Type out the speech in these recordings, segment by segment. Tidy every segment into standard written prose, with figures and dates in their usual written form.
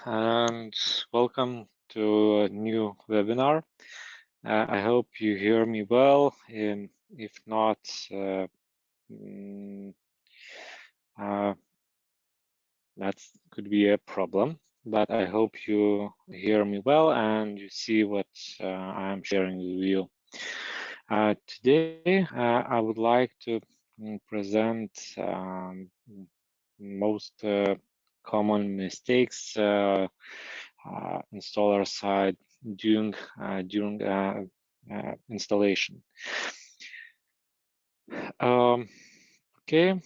and welcome to a new webinar. I hope you hear me well. If not, that could be a problem, but I hope you hear me well and you see what I'm sharing with you. Today, I would like to present most common mistakes installer side during installation. Okay.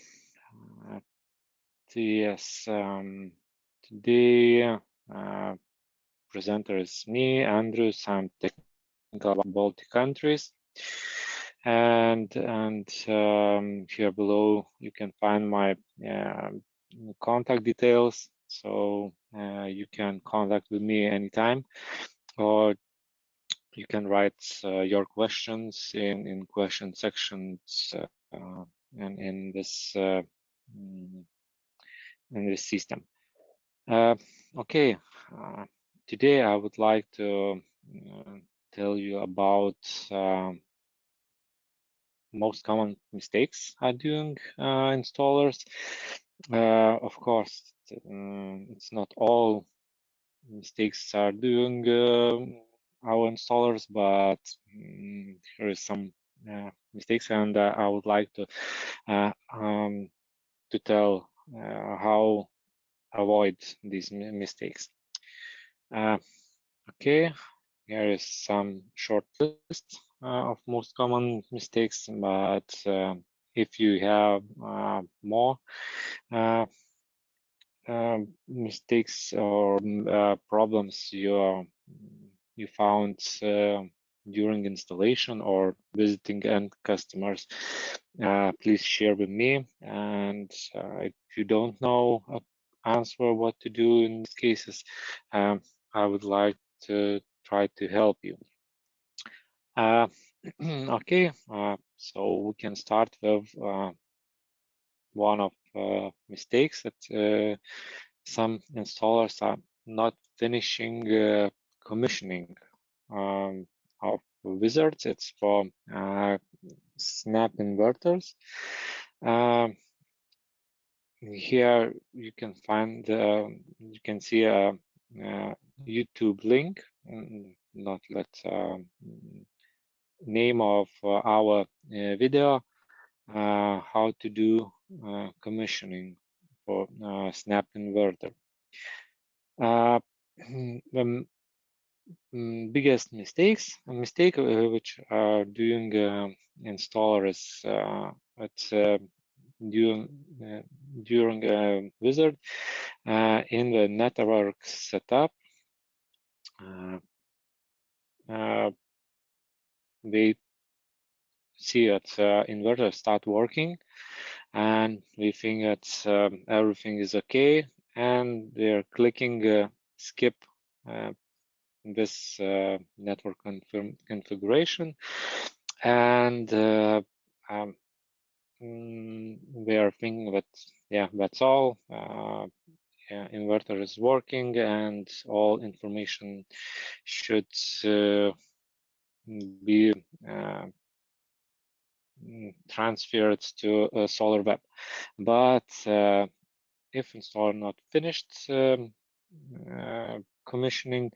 Yes. Today presenter is me, Andrews. I'm technical about Baltic countries, and here below you can find my contact details. So you can contact with me anytime, or you can write your questions in question sections and in this system. Okay, today I would like to tell you about most common mistakes are doing installers. Of course, it's not all mistakes are doing our installers, but here is some mistakes, and I would like to tell how avoid these mistakes. Okay, here is some short list of most common mistakes, but if you have more mistakes or problems you found during installation or visiting end customers, please share with me. And if you don't know answer what to do in these cases, I would like to try to help you. Okay, so we can start with one of mistakes that some installers are not finishing commissioning of wizards. It's for snap inverters. Here you can find, you can see a YouTube link, not name of our video, how to do commissioning for snap inverter. The biggest mistake which are doing installer is during wizard in the network setup. They see that inverter start working, and we think that everything is okay, and they're clicking skip this network configuration, and they are thinking that, yeah, that's all. Inverter is working and all information should be transferred to Solar.SOS. But if installer not finished commissioning,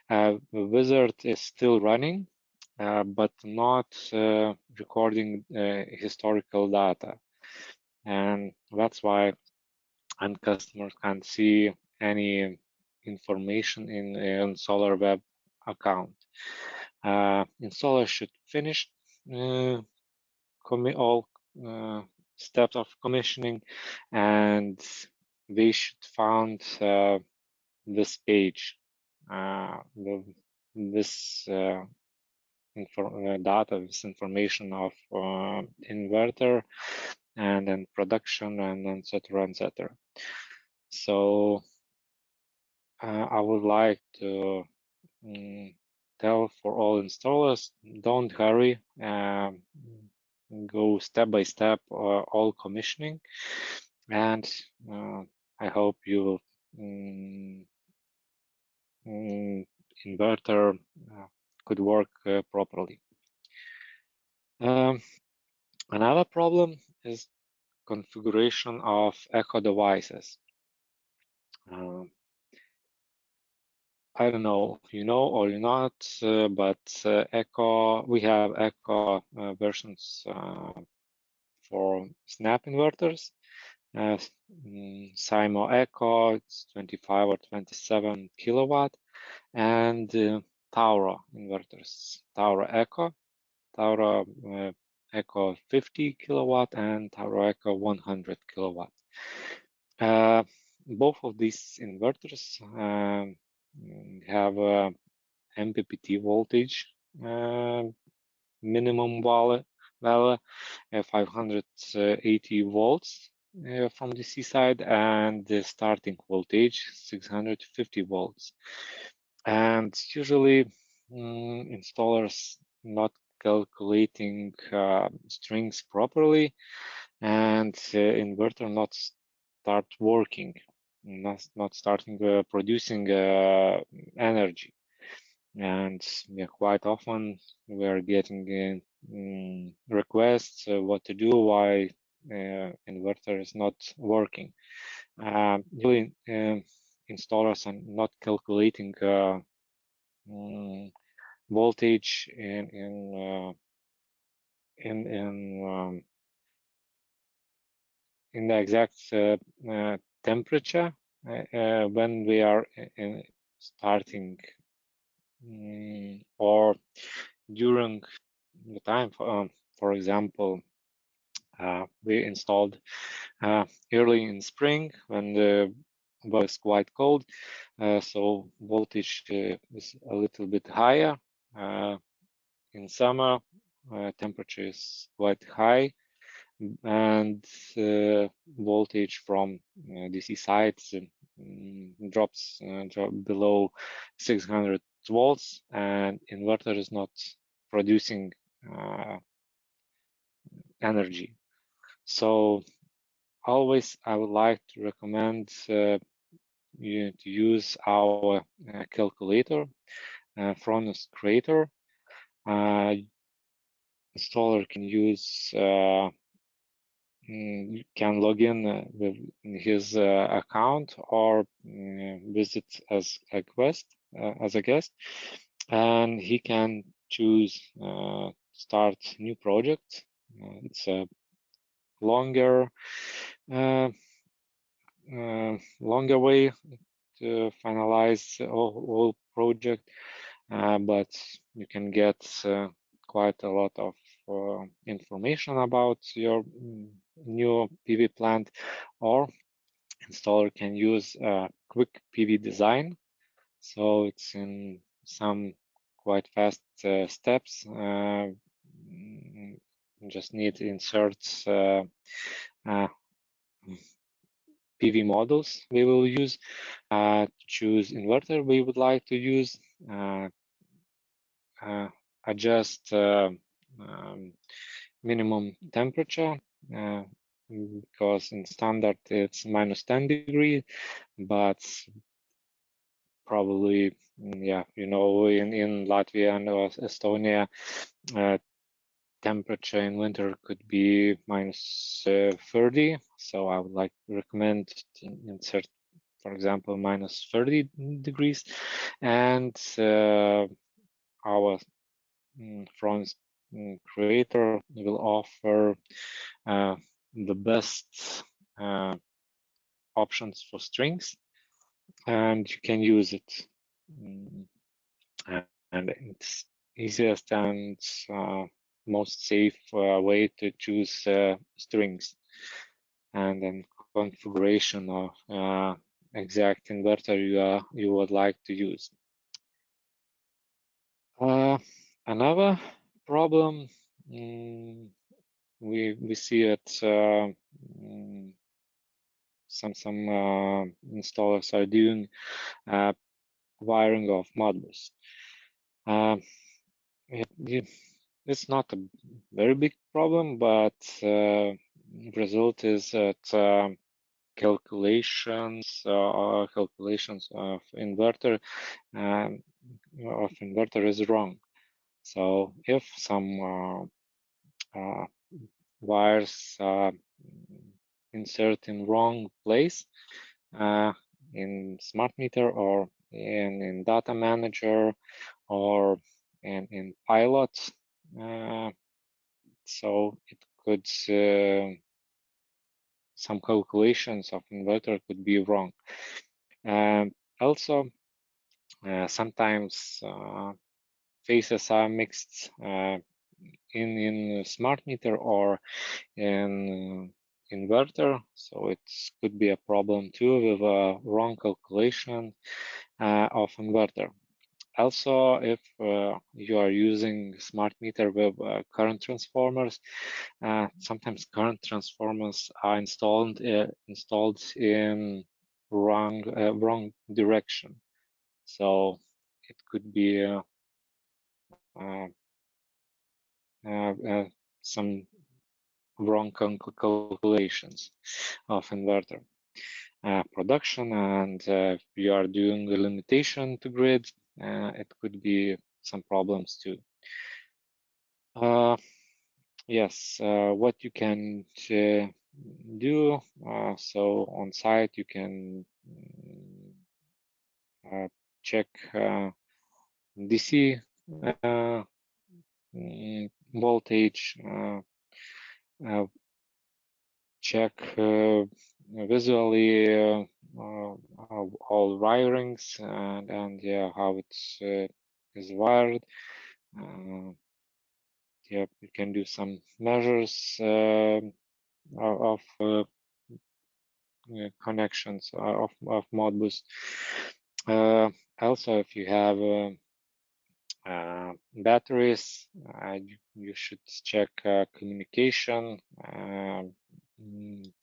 the wizard is still running, but not recording historical data, and that's why end customers can't see any information in Solar Web account. Installer should finish all steps of commissioning, and we should find this page with this data, this information of inverter and then production and etc. etc. So I would like to tell for all installers, don't hurry, go step by step all commissioning, and I hope you will inverter could work properly. Another problem is configuration of eco devices. I don't know if you know or you're not, but we have eco versions for snap inverters. Simo Eco, it's 25 or 27 kilowatt, and Tauro inverters, Tauro Eco 50 kilowatt, and Tauro Eco 100 kilowatt. Both of these inverters have MPPT voltage minimum value 580 volts from DC side, and the starting voltage 650 volts. And usually installers not calculating strings properly, and inverter not start working, not starting producing energy. And yeah, quite often we are getting requests what to do, why inverter is not working. Usually installers are not calculating voltage in the exact temperature when we are starting or during the time. For example, we installed early in spring when the weather is quite cold, so voltage is a little bit higher. In summer, temperature is quite high, and voltage from DC sites drops below 600 volts, and inverter is not producing energy. So always I would like to recommend you to use our calculator, Fronius Creator. Installer can use can log in with his account or visit as a guest, and he can choose start new project. It's a longer way to finalize all project, but you can get quite a lot of information about your new PV plant, or installer can use quick PV design. So it's in some quite fast steps. Just need to insert PV models we will use, choose inverter we would like to use, adjust minimum temperature, because in standard it's -10 degrees, but probably, yeah, you know, in Latvia and Estonia, temperature in winter could be -30. So I would like to recommend to insert, for example, -30 degrees, and our Fronius Creator will offer the best options for strings, and you can use it. And it's easiest and most safe way to choose strings, and then configuration of exact inverter you would like to use. Another problem we see it some installers are doing wiring of modules. It's not a very big problem, but result is that calculations of inverter is wrong. So if some wires insert in wrong place in smart meter or in data manager or in pilot, so it could some calculations of inverter could be wrong. Also, sometimes phases are mixed in smart meter or in inverter, so it could be a problem too with a wrong calculation of inverter. Also, if you are using smart meter with current transformers, sometimes current transformers are installed in wrong direction, so it could be some wrong calculations of inverter production, and if you are doing the limitation to grid, it could be some problems too. Yes, what you can do, so on site you can check DC voltage, check visually all wirings and yeah, how it's is wired. Yeah, you can do some measures of connections of Modbus. Also, if you have batteries, you should check communication,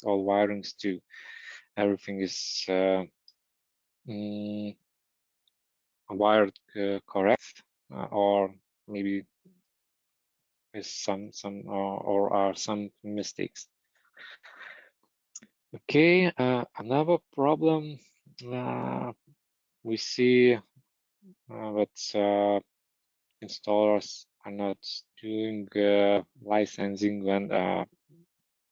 all wirings too. Everything is wired correct, or maybe is some or are some mistakes. Okay, another problem we see that installers are not doing licensing when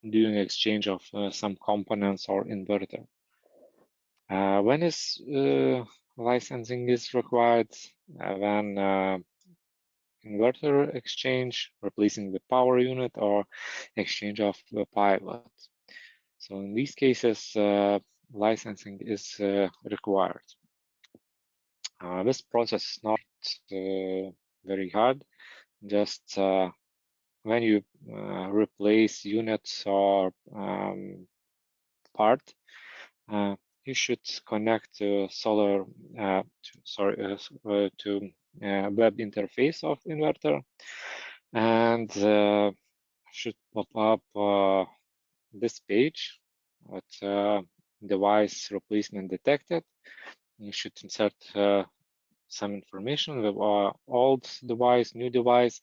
doing exchange of some components or inverter. When is licensing is required? When inverter exchange, replacing the power unit, or exchange of the pilot. So in these cases, licensing is required. This process is not very hard. Just when you replace units or part, you should connect to Solar, to web interface of inverter, and should pop up this page with device replacement detected. You should insert some information with old device, new device,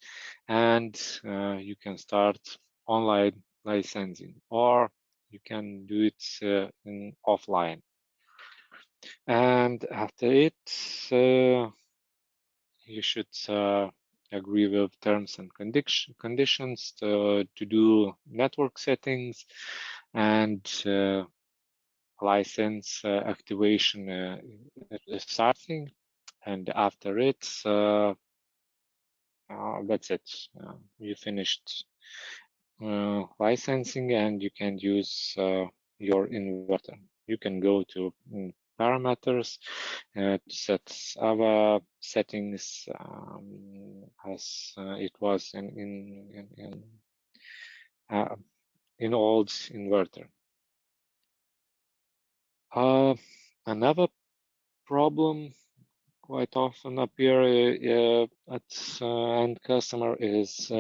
and you can start online licensing, or you can do it in offline. And after it, you should agree with terms and conditions to do network settings and license activation is starting. And after it, that's it. You finished licensing, and you can use your inverter. You can go to parameters to set other settings as it was in old inverter. Another problem quite often appear at end customer is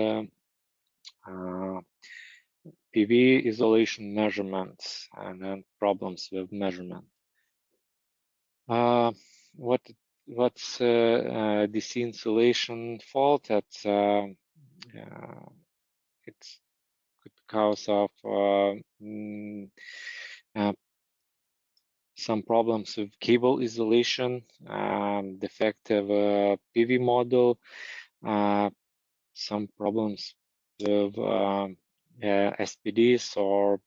PV isolation measurements and problems with measurement. What's DC insulation fault? It's could cause of some problems with cable isolation, defective PV module, some problems with SPDs or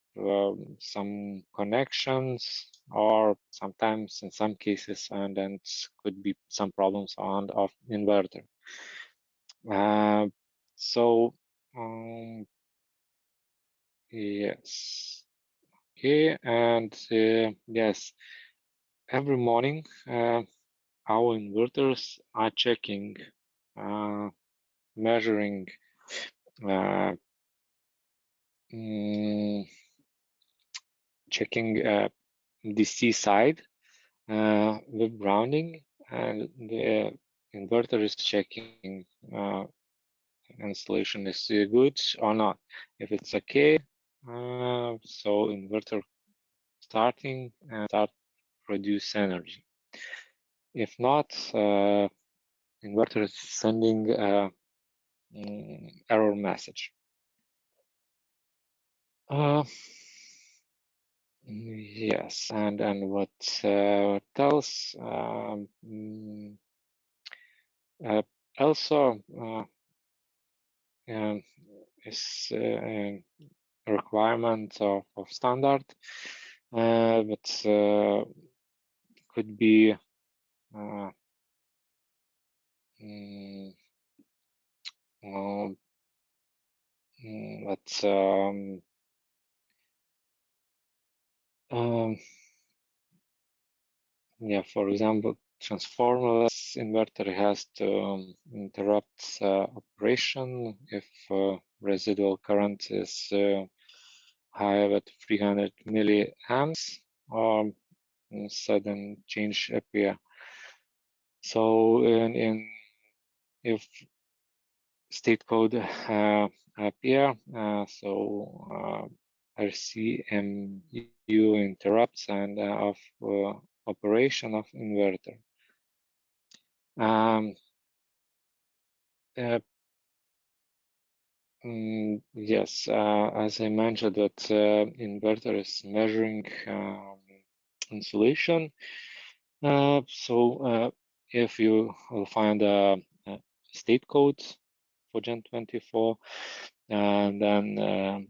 some connections, or sometimes in some cases, and then could be some problems on of inverter. Yes, okay, and yes, every morning our inverters are checking, measuring checking DC side with grounding, and the inverter is checking installation is good or not. If it's okay, so inverter starting and start produce energy. If not, inverter is sending error message. Yes, and what else? Also is a requirement of standard, but could be but yeah, for example, transformerless inverter has to interrupt operation if residual current is higher at 300 milliamps or sudden change appear. So if state code appear, so RCMU interrupts and of operation of inverter. Yes, as I mentioned, that inverter is measuring insulation. So if you will find a state code for Gen 24, and then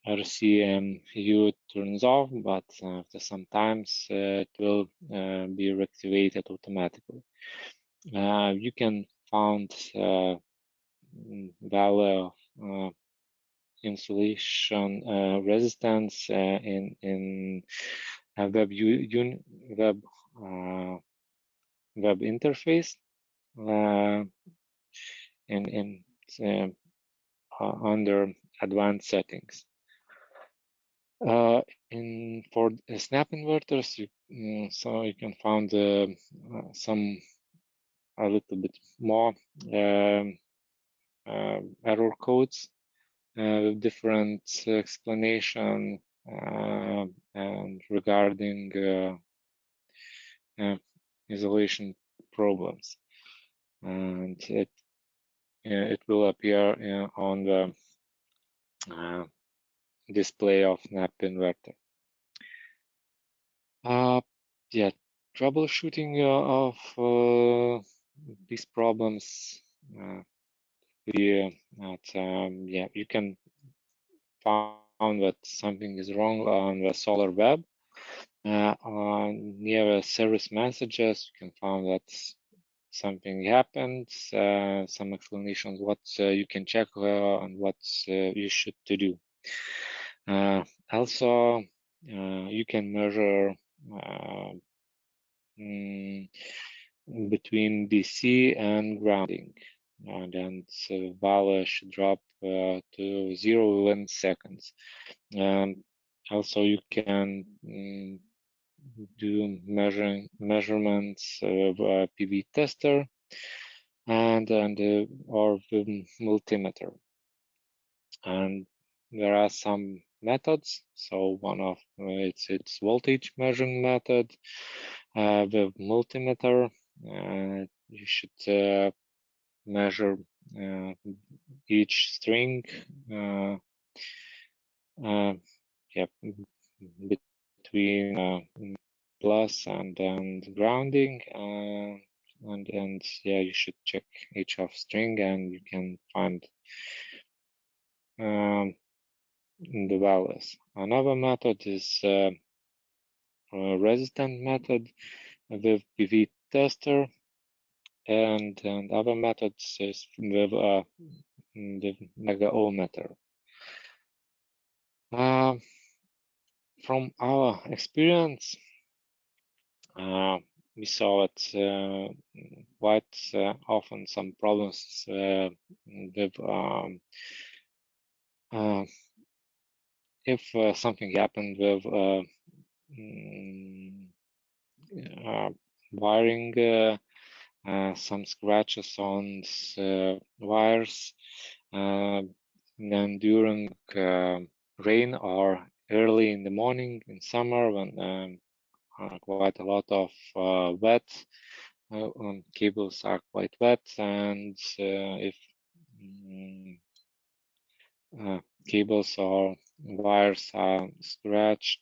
RCMU turns off, but after sometimes it will be reactivated automatically. You can find value of insulation resistance in a web interface in under advanced settings. For snap inverters, so you can find some a little bit more error codes with different explanation and regarding isolation problems, and it will appear on the display of NAP inverter. Yeah, troubleshooting of these problems. Yeah, you can find that something is wrong on the Solar web. Near the service messages, you can find that something happened, some explanations what you can check and what you should to do. Also, you can measure between DC and grounding, and then the value should drop to 0 in seconds. Also, you can do measurements of PV tester and or the multimeter. And there are some methods. So one of it's voltage measuring method with multimeter. You should measure each string, yeah, between plus and grounding, and yeah, you should check HF string and you can find the values. Another method is resistant method with PV tester, and other methods is with the mega ohmmeter. From our experience, we saw that quite often some problems with if something happened with wiring, some scratches on wires, then during rain or early in the morning in summer when quite a lot of wet cables are quite wet, and if cables or wires are scratched,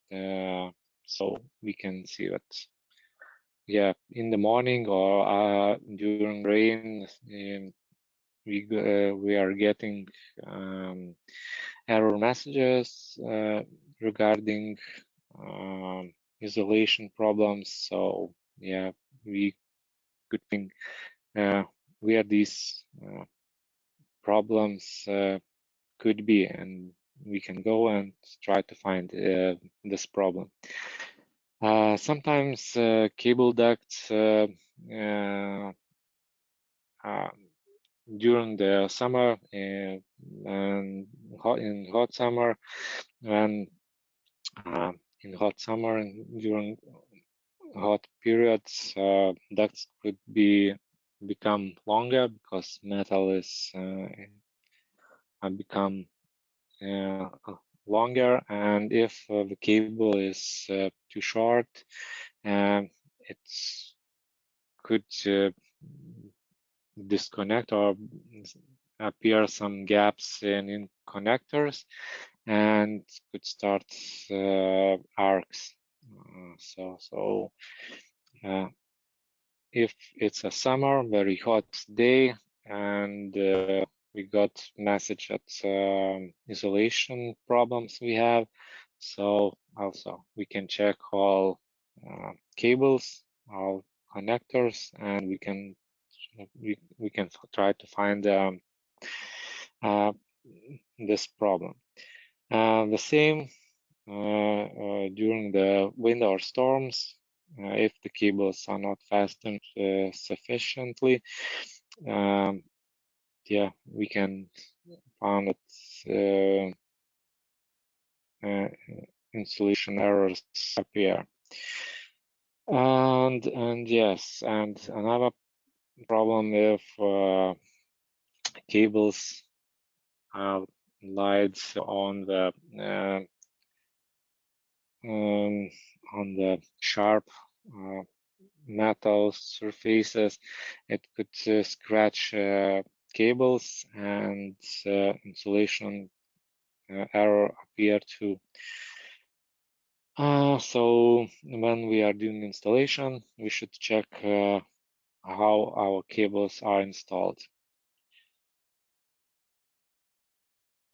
so we can see that, yeah, in the morning or during rain, we are getting error messages regarding isolation problems. So yeah, we could think where these problems could be, and we can go and try to find this problem. Sometimes cable ducts during the summer and in hot summer, when in hot summer and during hot periods, ducts could become longer because metal is become longer, and if the cable is too short, it could disconnect or appear some gaps in connectors and could start arcs. So if it's a summer, very hot day, and we got message that isolation problems we have, so also we can check all cables, all connectors, and we can try to find this problem. The same during the wind or storms, if the cables are not fastened sufficiently, yeah, we can find that insulation errors appear. And yes, and another problem if cables lies on the sharp metal surfaces, it could scratch cables, and insulation error appear too. So when we are doing installation, we should check how our cables are installed.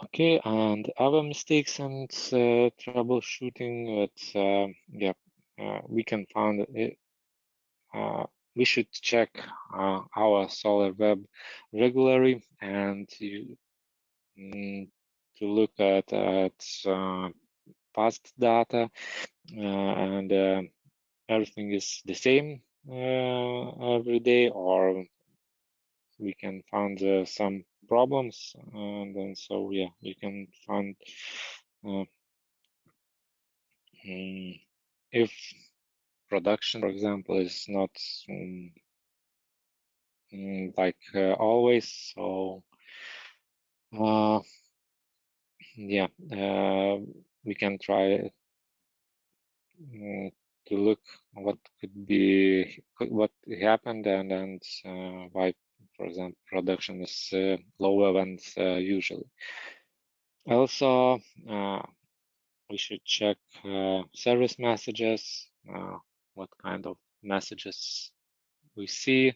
Okay, and other mistakes and troubleshooting that we can find it. We should check our Solar web regularly and to look at past data, and everything is the same every day, or we can find some problems, and then so yeah, you can find if production, for example, is not like always. So yeah, we can try to look what what happened, and why, for example, production is lower than usually. Also, we should check service messages, what kind of messages we see.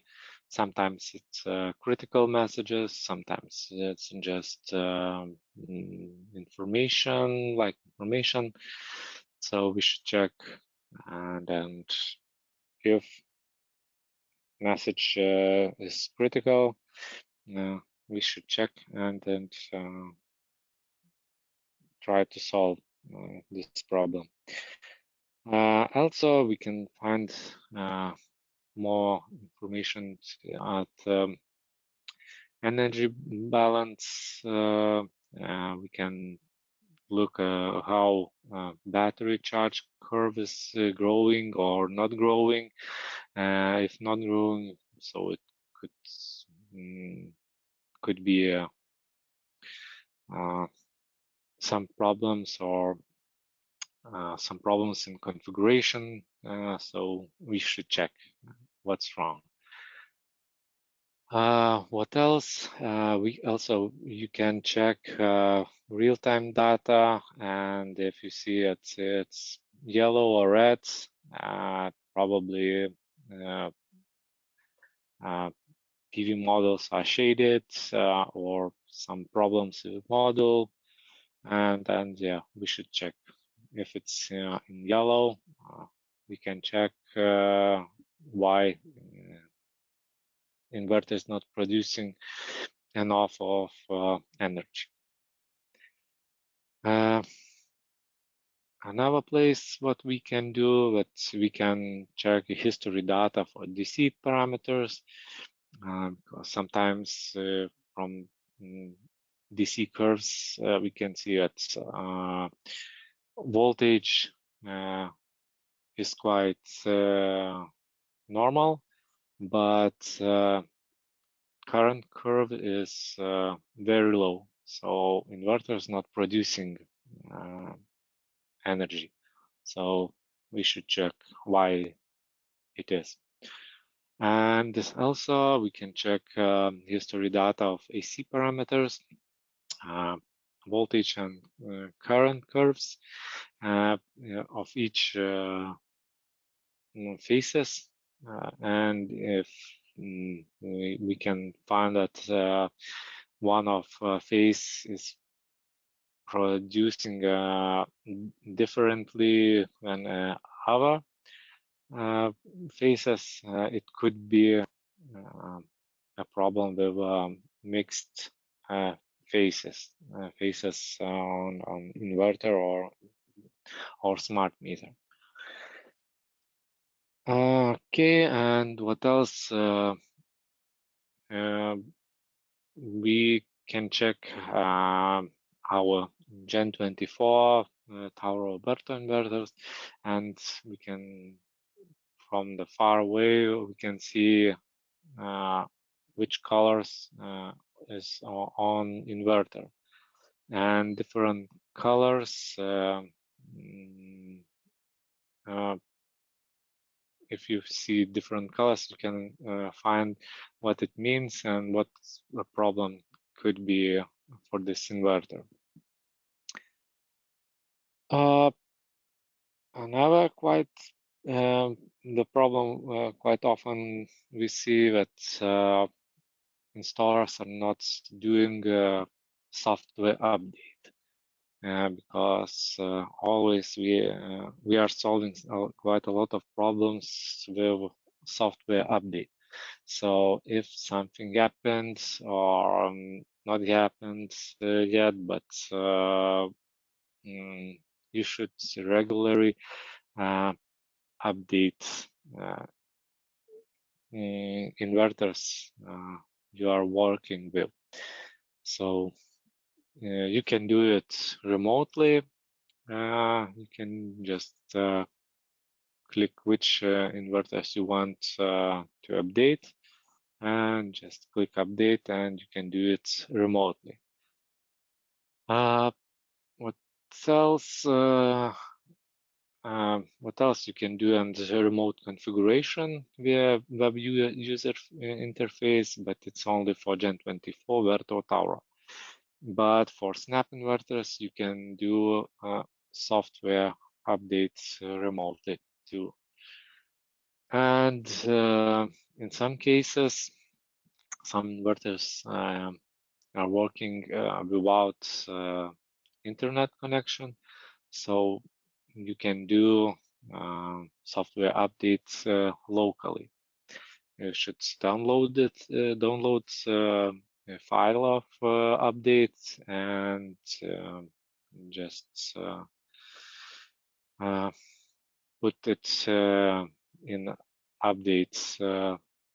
Sometimes it's critical messages, sometimes it's just information, like information. So we should check, and if message is critical, we should check and try to solve this problem. Also, we can find more information at energy balance. We can look how battery charge curve is growing or not growing. If not growing, so it could be some problems or some problems in configuration. So we should check what's wrong. What else? You can check real-time data, and if you see it's yellow or red, probably PV models are shaded or some problems with model, and yeah, we should check. If it's in yellow, we can check why inverter is not producing enough of energy. Another place what we can do, that we can check history data for DC parameters, because sometimes from DC curves we can see that voltage is quite normal, but current curve is very low, so inverter is not producing energy. So we should check why it is. And also we can check history data of AC parameters, voltage and current curves of each phases, and if we can find that one of phase is producing differently than other phases, it could be a problem with mixed phases on inverter or smart meter. Okay, and what else? We can check our Gen 24 Tauro Alberto inverters, and we can, from the far away, we can see which colors is on inverter, and different colors. If you see different colors, you can find what it means and what the problem could be for this inverter. Another the problem quite often we see that installers are not doing a software update because always we are solving quite a lot of problems with software update. So if something happens or not happened yet, but you should regularly update inverters you are working with. So you can do it remotely. You can just click which inverters you want to update and just click update, and you can do it remotely. What else? What else you can do on the remote configuration via web user interface, but it's only for Gen 24 Verto Tauro. But for snap inverters, you can do software updates remotely too. And in some cases, some inverters are working without internet connection, so you can do software updates locally. You should download a file of updates and just put it in updates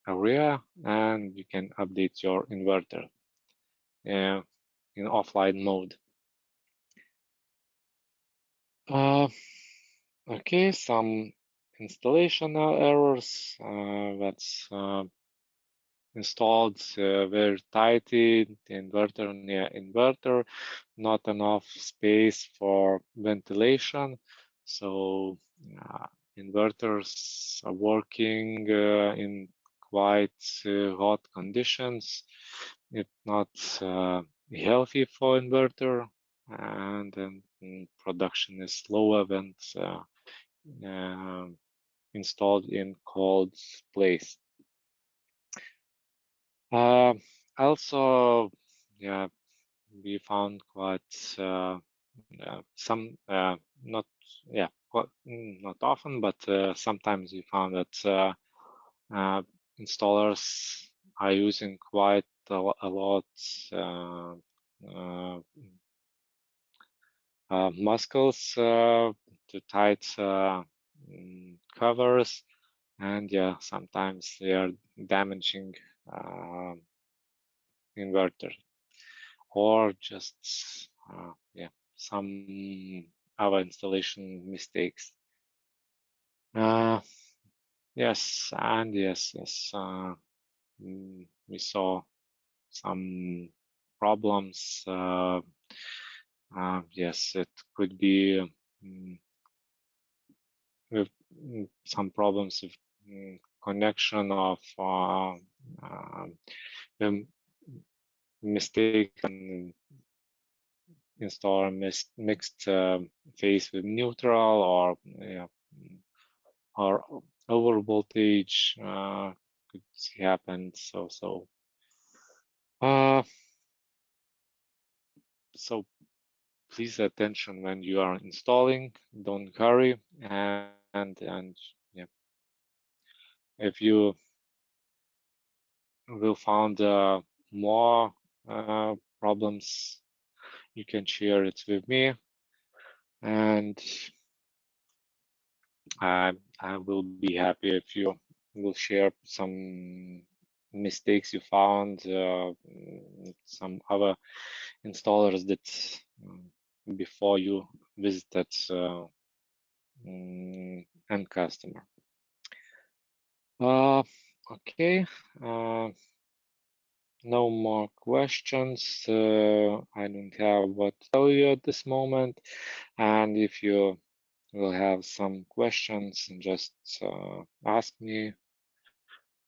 area, and you can update your inverter in offline mode. Okay, some installation errors. That's installed very tightly, the inverter near inverter, not enough space for ventilation. So inverters are working in quite hot conditions. It's not healthy for inverter, and then production is lower when installed in cold place. Also, yeah, we found quite some not not often, but sometimes we found that installers are using quite a lot muscles to tight covers, and yeah, sometimes they are damaging inverter, or just some other installation mistakes. Yes, and yes, we saw some problems. Yes, it could be with some problems with connection of mistake and install mixed phase with neutral, or over voltage could happen. So please attention when you are installing. Don't hurry, and yeah, if you will find more problems, you can share it with me, and I will be happy if you will share some mistakes you found, some other installers that before you visited end customer. Okay, no more questions. I don't have what to tell you at this moment, and if you will have some questions, just ask me.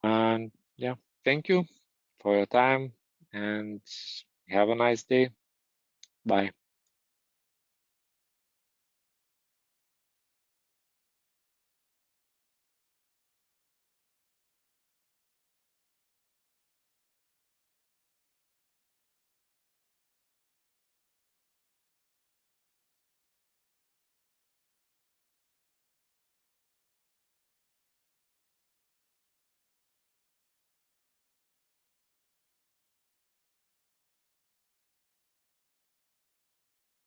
And yeah, thank you for your time, and have a nice day. Bye.